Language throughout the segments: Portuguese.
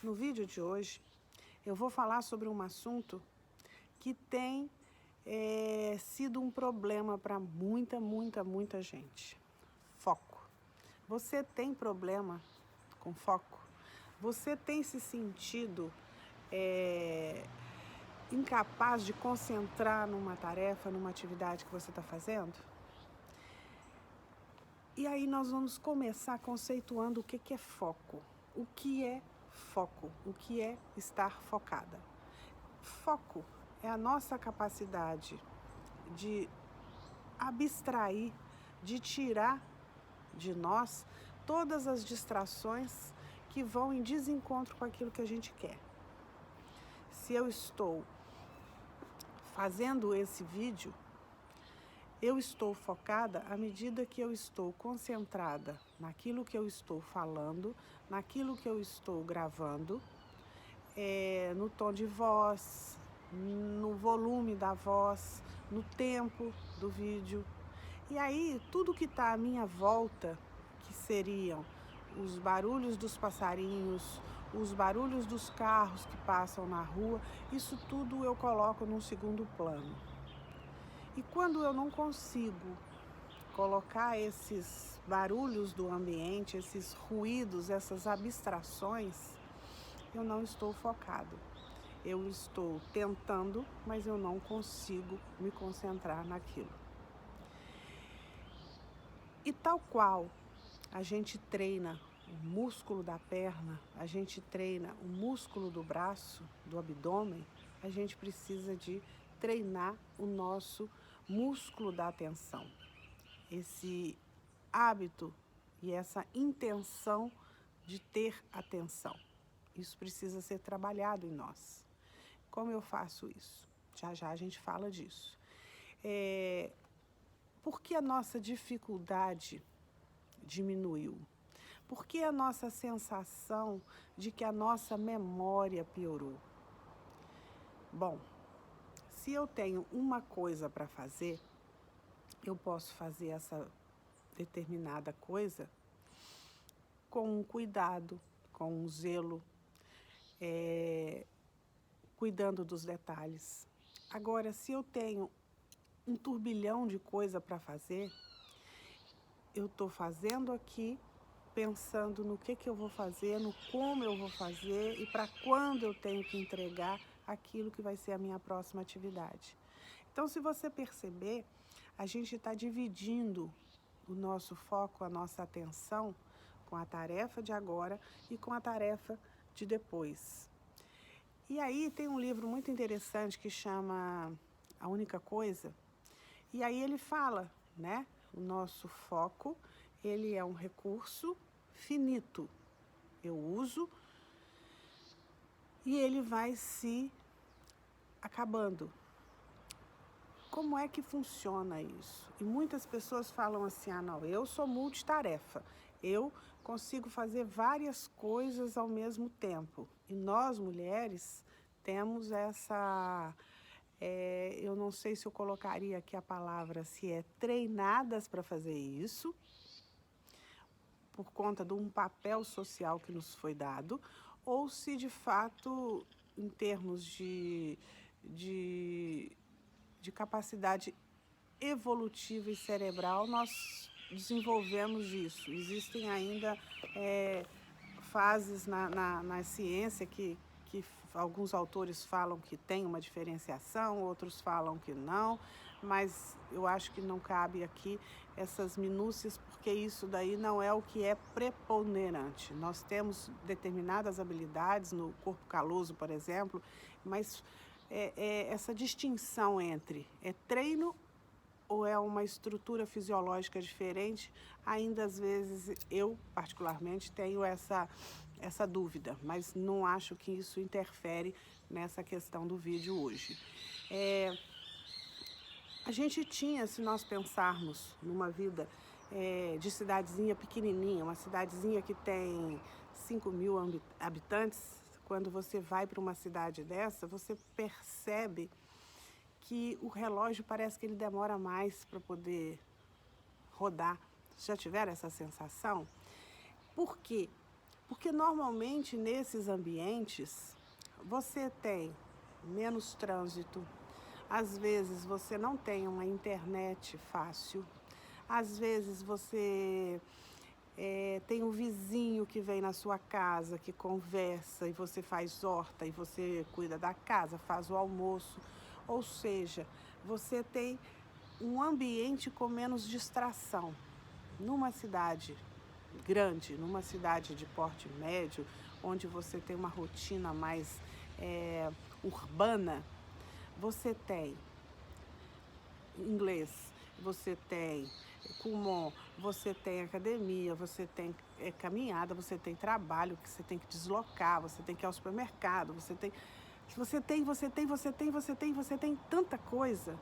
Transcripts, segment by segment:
No vídeo de hoje, eu vou falar sobre um assunto que tem sido um problema para muita gente. Foco. Você tem problema com foco? Você tem se sentido incapaz de concentrar numa tarefa, numa atividade que você está fazendo? E aí nós vamos começar conceituando o que é foco. O que é foco? O que é estar focada? Foco é a nossa capacidade de abstrair, de tirar de nós todas as distrações que vão em desencontro com aquilo que a gente quer. Se eu estou fazendo esse vídeo, eu estou focada à medida que eu estou concentrada naquilo que eu estou falando, naquilo que eu estou gravando, no tom de voz, no volume da voz, no tempo do vídeo. E aí, tudo que está à minha volta, que seriam os barulhos dos passarinhos, os barulhos dos carros que passam na rua, isso tudo eu coloco num segundo plano. E quando eu não consigo colocar esses barulhos do ambiente, esses ruídos, essas abstrações, eu não estou focado. Eu estou tentando, mas eu não consigo me concentrar naquilo. E tal qual a gente treina o músculo da perna, a gente treina o músculo do braço, do abdômen, a gente precisa de treinar o nosso músculo da atenção. Esse hábito e essa intenção de ter atenção. Isso precisa ser trabalhado em nós. Como eu faço isso? Já a gente fala disso. Por que a nossa dificuldade diminuiu? Por que a nossa sensação de que a nossa memória piorou? Bom, se eu tenho uma coisa para fazer, eu posso fazer essa determinada coisa com um cuidado, com um zelo, cuidando dos detalhes. Agora, se eu tenho um turbilhão de coisa para fazer, eu estou fazendo aqui, pensando no que eu vou fazer, no como eu vou fazer e para quando eu tenho que entregar aquilo que vai ser a minha próxima atividade. Então, se você perceber, a gente está dividindo o nosso foco, a nossa atenção com a tarefa de agora e com a tarefa de depois. E aí tem um livro muito interessante que chama A Única Coisa, e aí ele fala, né? O nosso foco, ele é um recurso finito. Eu uso e ele vai se acabando. Como é que funciona isso? E muitas pessoas falam assim, não, eu sou multitarefa, eu consigo fazer várias coisas ao mesmo tempo. E nós, mulheres, temos essa, eu não sei se eu colocaria aqui a palavra, se é treinadas para fazer isso, por conta de um papel social que nos foi dado, ou se de fato, em termos de capacidade evolutiva e cerebral, nós desenvolvemos isso. Existem ainda fases na ciência que alguns autores falam que tem uma diferenciação, outros falam que não, mas eu acho que não cabe aqui essas minúcias, porque isso daí não é o que é preponderante. Nós temos determinadas habilidades no corpo caloso, por exemplo, mas essa distinção entre treino ou é uma estrutura fisiológica diferente, ainda às vezes eu, particularmente, tenho essa dúvida, mas não acho que isso interfere nessa questão do vídeo hoje. A gente tinha, se nós pensarmos numa vida de cidadezinha pequenininha, uma cidadezinha que tem 5.000 habitantes, quando você vai para uma cidade dessa, você percebe que o relógio parece que ele demora mais para poder rodar. Já tiveram essa sensação? Por quê? Porque normalmente nesses ambientes você tem menos trânsito, às vezes você não tem uma internet fácil, às vezes você tem um vizinho que vem na sua casa, que conversa, e você faz horta, e você cuida da casa, faz o almoço. Ou seja, você tem um ambiente com menos distração. Numa cidade grande, numa cidade de porte médio, onde você tem uma rotina mais urbana, você tem inglês, você tem Kumon, você tem academia, você tem caminhada, você tem trabalho que você tem que deslocar, você tem que ir ao supermercado, você tem tanta coisa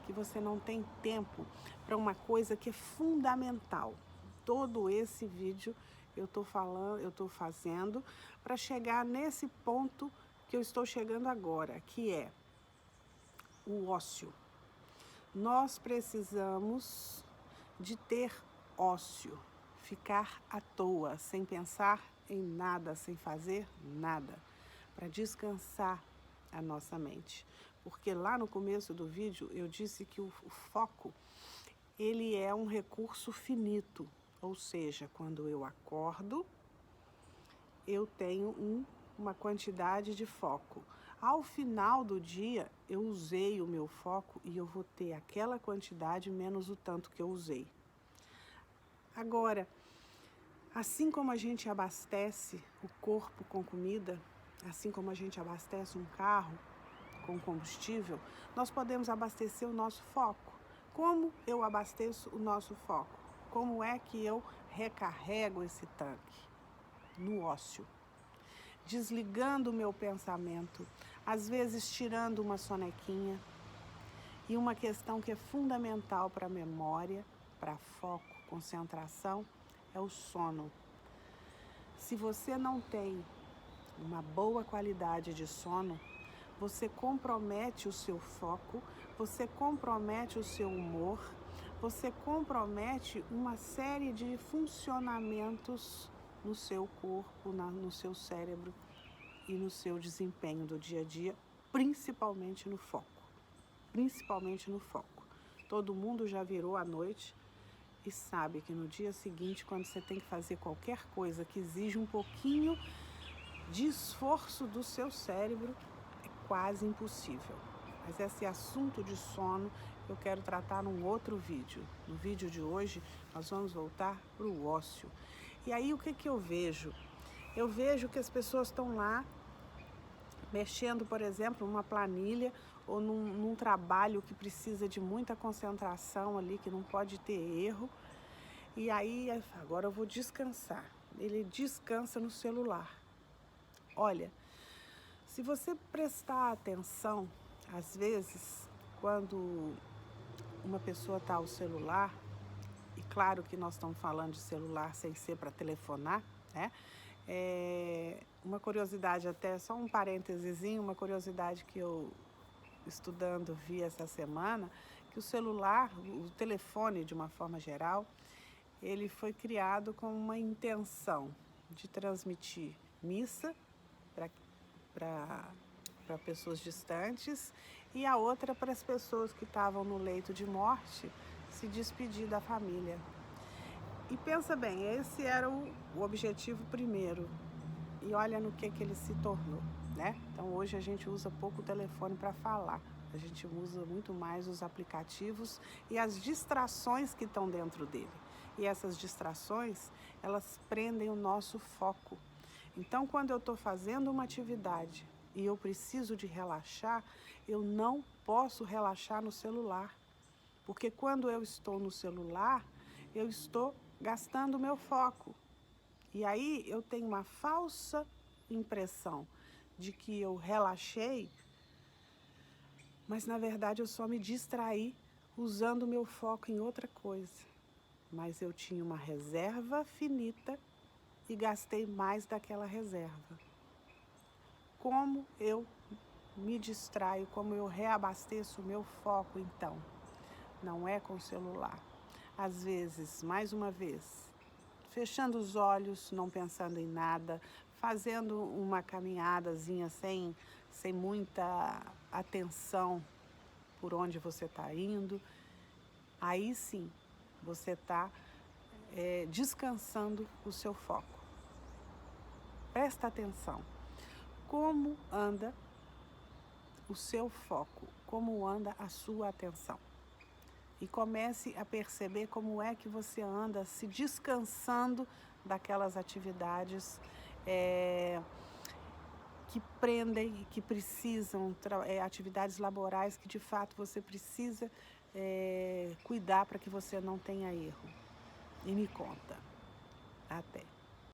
que você não tem tempo para uma coisa que é fundamental. Todo esse vídeo eu estou fazendo para chegar nesse ponto que eu estou chegando agora, que é o ócio. Nós precisamos de ter ócio, ficar à toa, sem pensar em nada, sem fazer nada, para descansar a nossa mente. Porque lá no começo do vídeo eu disse que o foco, ele é um recurso finito, ou seja, quando eu acordo, eu tenho uma quantidade de foco. Ao final do dia, eu usei o meu foco e eu vou ter aquela quantidade menos o tanto que eu usei. Agora, assim como a gente abastece o corpo com comida, assim como a gente abastece um carro com combustível, nós podemos abastecer o nosso foco. Como eu abasteço o nosso foco? Como é que eu recarrego esse tanque? No ócio. Desligando o meu pensamento, às vezes tirando uma sonequinha. E uma questão que é fundamental para a memória, para foco, concentração, é o sono. Se você não tem uma boa qualidade de sono, você compromete o seu foco, você compromete o seu humor, você compromete uma série de funcionamentos no seu corpo, no seu cérebro e no seu desempenho do dia a dia, principalmente no foco. Principalmente no foco. Todo mundo já virou à noite e sabe que no dia seguinte, quando você tem que fazer qualquer coisa que exige um pouquinho de esforço do seu cérebro, é quase impossível. Mas esse assunto de sono eu quero tratar num outro vídeo. No vídeo de hoje, nós vamos voltar para o ócio. E aí, o que eu vejo? Eu vejo que as pessoas estão lá mexendo, por exemplo, numa planilha ou num trabalho que precisa de muita concentração ali, que não pode ter erro. E aí, agora eu vou descansar. Ele descansa no celular. Olha, se você prestar atenção, às vezes, quando uma pessoa está ao celular, e claro que nós estamos falando de celular sem ser para telefonar, né? Uma curiosidade até, só um parêntesezinho, uma curiosidade que eu, estudando, vi essa semana, que o celular, o telefone de uma forma geral, ele foi criado com uma intenção de transmitir missa para pessoas distantes e a outra para as pessoas que estavam no leito de morte se despedir da família. E pensa bem, esse era o objetivo primeiro. E olha no que ele se tornou, né? Então hoje a gente usa pouco o telefone para falar. A gente usa muito mais os aplicativos e as distrações que estão dentro dele. E essas distrações, elas prendem o nosso foco. Então, quando eu estou fazendo uma atividade e eu preciso de relaxar, eu não posso relaxar no celular. Porque quando eu estou no celular, eu estou gastando o meu foco. E aí eu tenho uma falsa impressão de que eu relaxei, mas na verdade eu só me distraí usando o meu foco em outra coisa. Mas eu tinha uma reserva finita e gastei mais daquela reserva. Como eu me distraio, como eu reabasteço o meu foco então? Não é com o celular. Às vezes, mais uma vez, fechando os olhos, não pensando em nada, fazendo uma caminhadazinha sem muita atenção por onde você está indo. Aí sim, você está descansando o seu foco. Presta atenção. Como anda o seu foco? Como anda a sua atenção? E comece a perceber como é que você anda se descansando daquelas atividades que prendem e que precisam, atividades laborais que de fato você precisa cuidar para que você não tenha erro. E me conta. Até.